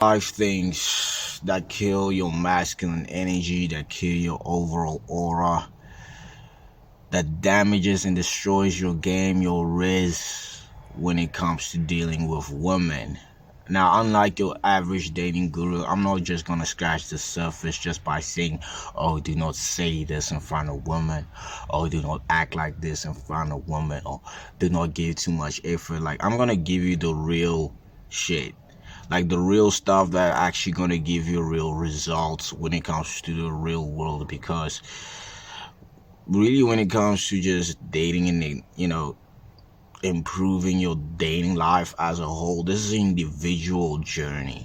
Five things that kill your masculine energy, that kill your overall aura, that damages and destroys your game, your rizz when it comes to dealing with women. Now, unlike your average dating guru, I'm not just gonna scratch the surface just by saying, oh, do not say this in front of women, or do not act like this in front of women, or do not give too much effort. Like, I'm gonna give you the real shit. Like the real stuff that actually gonna give you real results when it comes to the real world, because really when it comes to just dating and improving your dating life as a whole, this is an individual journey.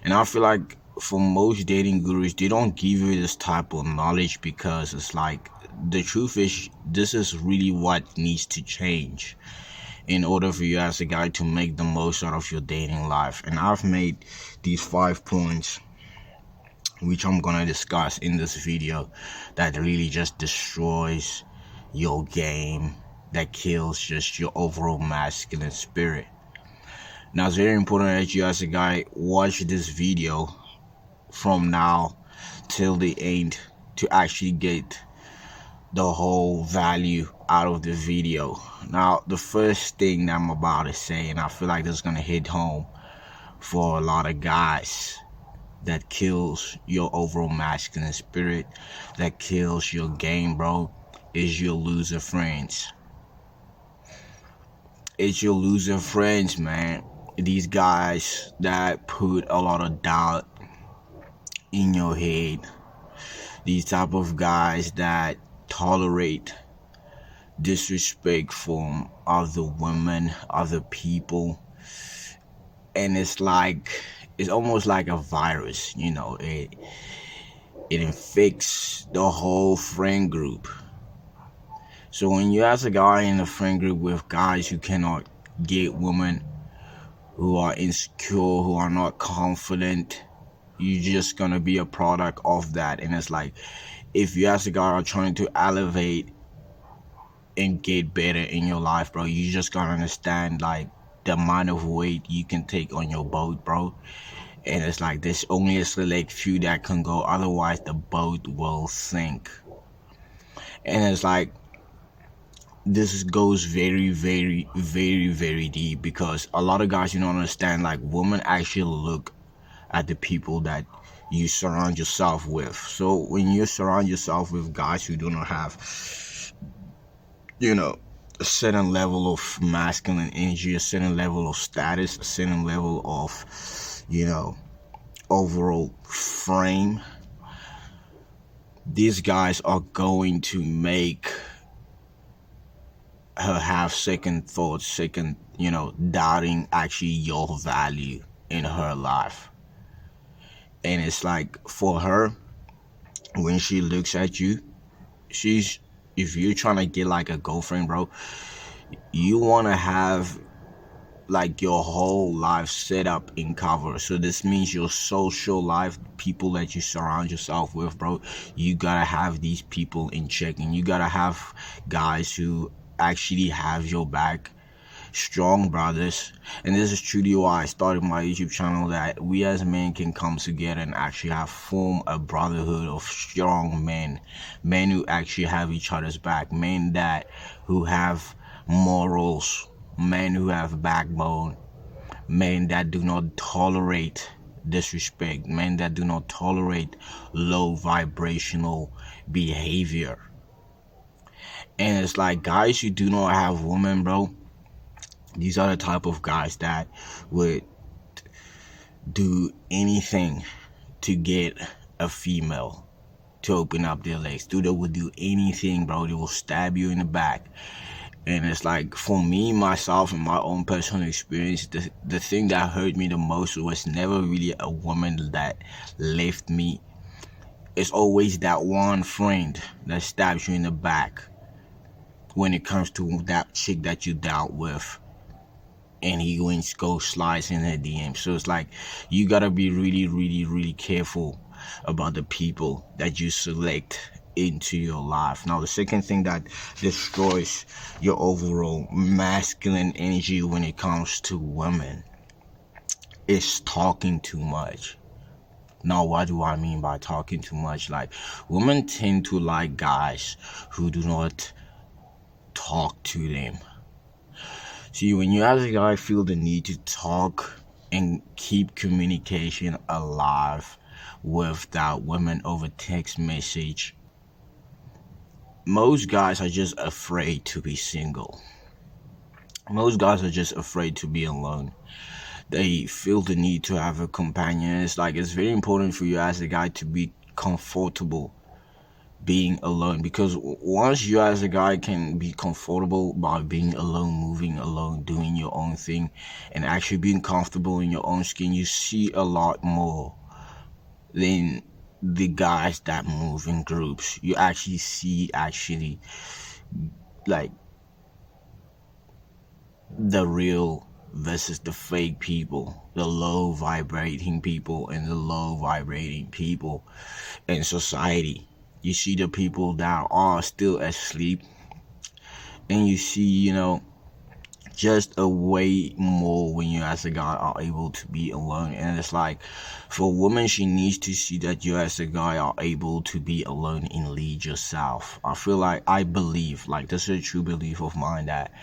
And I feel like for most dating gurus, they don't give you this type of knowledge because it's like, the truth is, this is really what needs to change in order for you as a guy to make the most out of your dating life. And I've made these 5 points which I'm gonna discuss in this video that really just destroys your game, that kills just your overall masculine spirit. Now, it's very important that you as a guy watch this video from now till the end to actually get the whole value out of the video. Now, the first thing that I'm about to say, and I feel like this is gonna hit home for a lot of guys, that kills your overall masculine spirit, that kills your game, bro, is your loser friends. It's your loser friends, man. These guys that put a lot of doubt in your head. These type of guys that tolerate disrespect from other women, other people. And it's almost like a virus, it infects the whole friend group. So when you as a guy in a friend group with guys who cannot get women, who are insecure, who are not confident, you're just gonna be a product of that. And it's like, if you as a guy are trying to elevate and get better in your life, bro, you just gotta understand like the amount of weight you can take on your boat, bro. And it's like there's only a select few that can go, otherwise the boat will sink. And it's like, this goes very, very, very, very deep, because a lot of guys, you don't understand, like, women actually look at the people that you surround yourself with. So when you surround yourself with guys who do not have, a certain level of masculine energy, a certain level of status, a certain level of, overall frame, these guys are going to make her have second thoughts, doubting actually your value in her life. And it's like, for her, when she looks at you, if you're trying to get like a girlfriend, bro, you want to have like your whole life set up in cover. So this means your social life, people that you surround yourself with, bro, you gotta have these people in check, and you gotta have guys who actually have your back, strong brothers. And this is truly why I started my YouTube channel, that we as men can come together and actually form a brotherhood of strong men who actually have each other's back, men who have morals, men who have backbone, men that do not tolerate disrespect, men that do not tolerate low vibrational behavior. And it's like, guys who do not have women, bro, these are the type of guys that would do anything to get a female to open up their legs. They would do anything, bro. They will stab you in the back. And it's like, for me, myself, and my own personal experience, the thing that hurt me the most was never really a woman that left me. It's always that one friend that stabs you in the back when it comes to that chick that you dealt with, and he goes slides in her DM. So it's like, you gotta be really, really, really careful about the people that you select into your life. Now, the second thing that destroys your overall masculine energy when it comes to women is talking too much. Now, what do I mean by talking too much? Like, women tend to like guys who do not talk to them. See, when you as a guy feel the need to talk and keep communication alive with that woman over text message, most guys are just afraid to be single. Most guys are just afraid to be alone. They feel the need to have a companion. It's like it's very important for you as a guy to be comfortable being alone, because once you as a guy can be comfortable by being alone, moving alone, doing your own thing, and actually being comfortable in your own skin, you see a lot more than the guys that move in groups. You actually see like the real versus the fake people, the low vibrating people and the low vibrating people in society. You see the people that are still asleep, and you see, just a way more when you as a guy are able to be alone. And it's like, for a woman, she needs to see that you as a guy are able to be alone and lead yourself. I feel like, I believe, like, this is a true belief of mine, that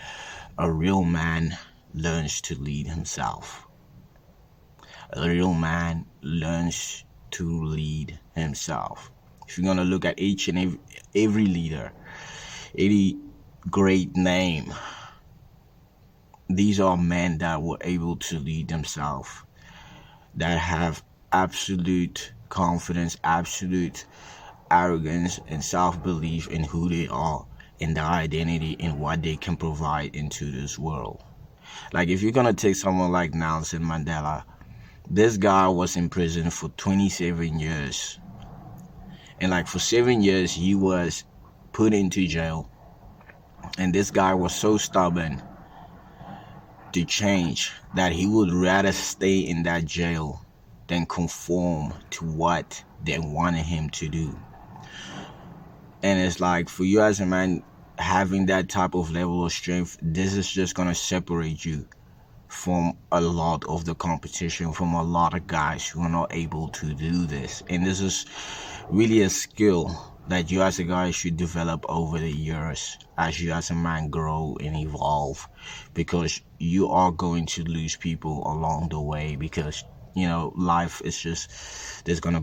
a real man learns to lead himself. A real man learns to lead himself. If you're gonna look at each and every leader, any great name, these are men that were able to lead themselves, that have absolute confidence, absolute arrogance, and self-belief in who they are, in their identity, and what they can provide into this world. Like, if you're gonna take someone like Nelson Mandela, this guy was in prison for 27 years. And like, for 7 years, he was put into jail. And this guy was so stubborn to change that he would rather stay in that jail than conform to what they wanted him to do. And it's like, for you as a man, having that type of level of strength, this is just going to separate you from a lot of the competition, from a lot of guys who are not able to do this. And this is really a skill that you as a guy should develop over the years as you as a man grow and evolve, because you are going to lose people along the way, because life is just, there's gonna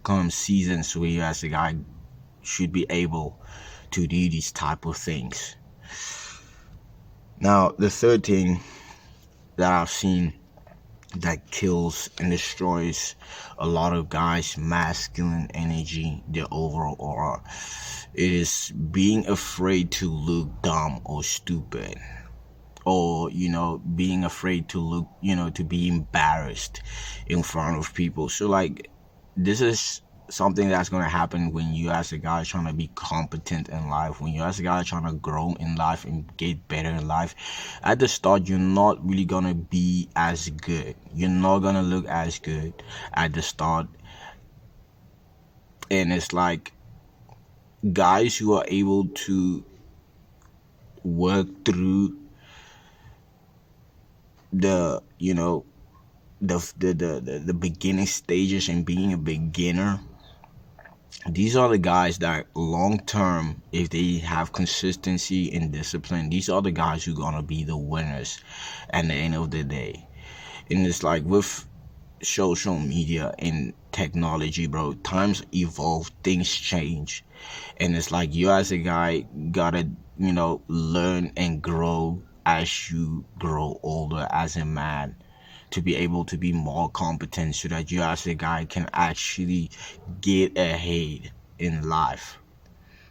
come seasons where you as a guy should be able to do these type of things. Now, the third thing that I've seen that kills and destroys a lot of guys' masculine energy, their overall aura, is being afraid to look dumb or stupid, or being afraid to look, to be embarrassed in front of people. So like, this is something that's going to happen when you as a guy trying to be competent in life, when you as a guy trying to grow in life and get better in life. At the start, you're not really going to be as good. You're not going to look as good at the start. And it's like, guys who are able to work through the the beginning stages and being a beginner, these are the guys that long term, if they have consistency and discipline, these are the guys who are gonna be the winners at the end of the day. And it's like, with social media and technology, bro, times evolve, things change. And it's like, you as a guy gotta learn and grow as you grow older as a man, to be able to be more competent, so that you as a guy can actually get ahead in life.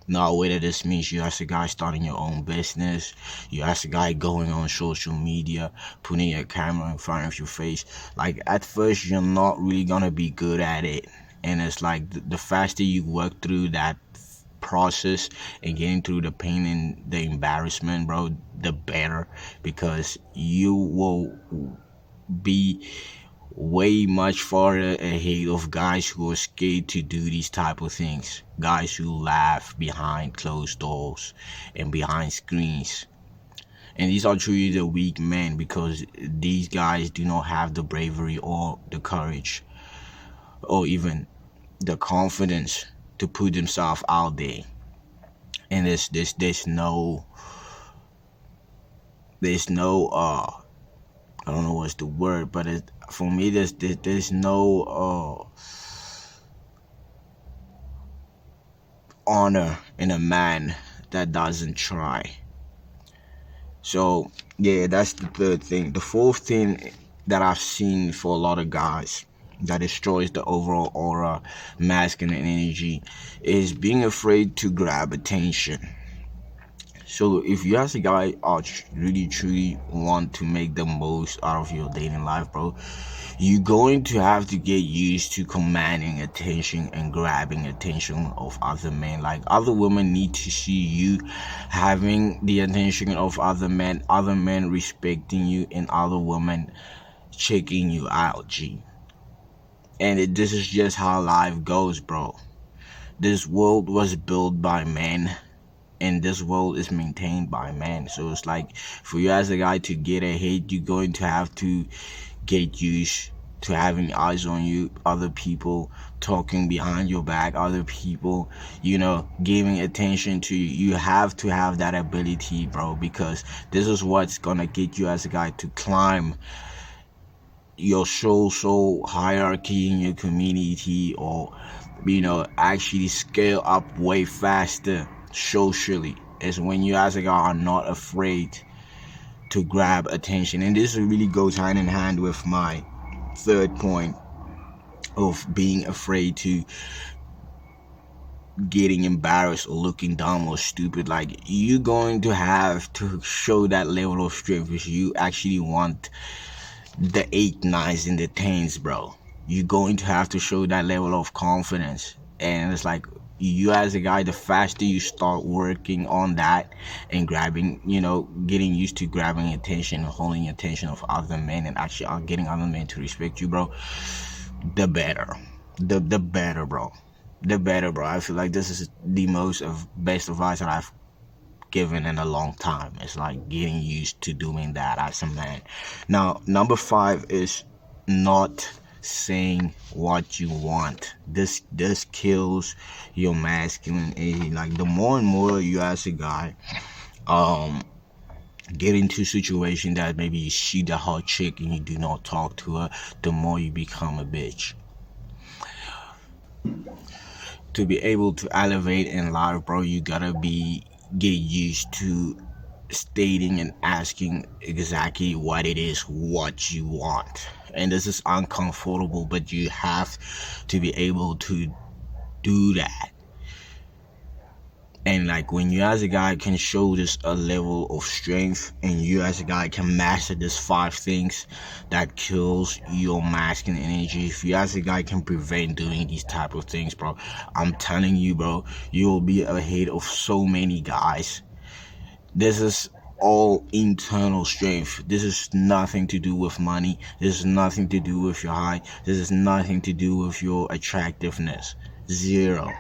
Now, whether this means you as a guy starting your own business, you as a guy going on social media, putting your camera in front of your face, like, at first you're not really gonna be good at it. And it's like, the faster you work through that process and getting through the pain and the embarrassment, bro, the better, because you will be way much farther ahead of guys who are scared to do these type of things, guys who laugh behind closed doors and behind screens. And these are truly the weak men, because these guys do not have the bravery or the courage or even the confidence to put themselves out there. And there's no I don't know what's the word, but for me there's no honor in a man that doesn't try. So yeah, that's the third thing. The fourth thing that I've seen for a lot of guys that destroys the overall aura, masculine energy, is being afraid to grab attention. So if you as a guy are really truly want to make the most out of your dating life, bro, you're going to have to get used to commanding attention and grabbing attention of other men. Like, other women need to see you having the attention of other men respecting you, and other women checking you out, G. And this is just how life goes, bro. This world was built by men, and this world is maintained by men. So it's like, for you as a guy to get ahead, you're going to have to get used to having eyes on you, other people talking behind your back, other people, giving attention to you. You have to have that ability, bro, because this is what's gonna get you as a guy to climb your soul hierarchy in your community, or actually scale up way faster socially. Is when you as a guy are not afraid to grab attention. And this really goes hand in hand with my third point of being afraid to getting embarrassed or looking dumb or stupid. Like, you're going to have to show that level of strength if you actually want the 8, 9s and the 10s, bro. You're going to have to show that level of confidence. And it's like, you as a guy, the faster you start working on that and grabbing, getting used to grabbing attention, holding attention of other men, and actually getting other men to respect you, bro, the better. The better, bro. The better, bro. I feel like this is the best advice that I've given in a long time. It's like getting used to doing that as a man. Now, number 5 is not saying what you want. This kills your masculine energy. Like, the more and more you as a guy get into a situation that maybe you see the hot chick and you do not talk to her, the more you become a bitch. To be able to elevate in life, bro, you gotta get used to stating and asking exactly what it is what you want. And this is uncomfortable, but you have to be able to do that. And like, when you as a guy can show this a level of strength, and you as a guy can master this 5 things that kills your masculine energy, if you as a guy can prevent doing these type of things, bro, I'm telling you, bro, you will be ahead of so many guys. This is all internal strength. This is nothing to do with money. This is nothing to do with your height. This is nothing to do with your attractiveness. Zero.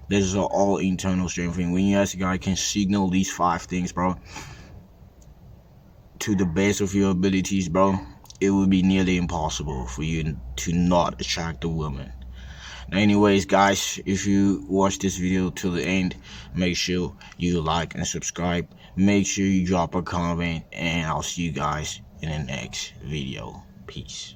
This is all internal strength. And when you as a guy can signal these 5 things, bro, to the best of your abilities, bro, it would be nearly impossible for you to not attract a woman. Now, anyways, guys, if you watch this video till the end, make sure you like and subscribe. Make sure you drop a comment, and I'll see you guys in the next video. Peace.